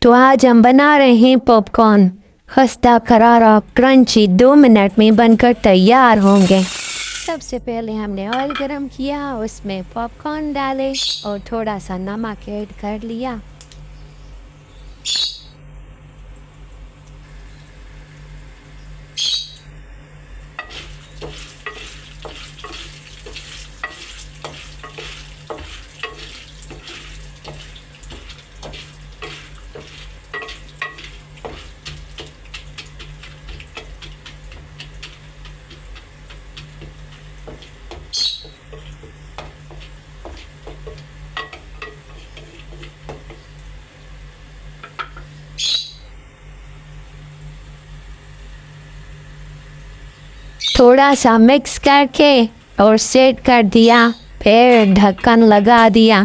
तो आज हम बना रहे हैं पॉपकॉर्न। खस्ता करारा क्रंची 2 मिनट में बनकर तैयार होंगे। सबसे पहले हमने ऑयल गरम किया, उसमें पॉपकॉर्न डाले और थोड़ा सा नमक ऐड कर लिया। थोड़ा सा मिक्स करके और सेट कर दिया, फिर ढक्कन लगा दिया।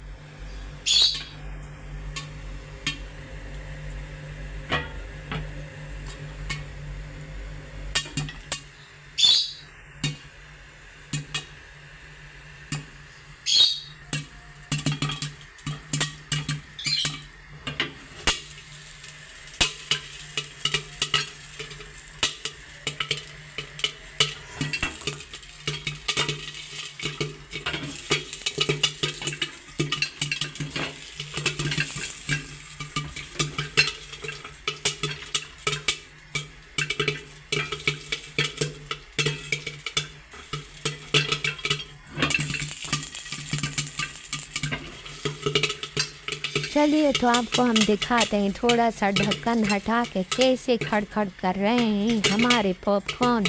चलिए तो आपको हम दिखाते हैं थोड़ा सा ढक्कन हटा के कैसे खड़खड़ कर रहे हैं हमारे पॉपकॉर्न।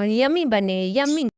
यमी बने, यमी।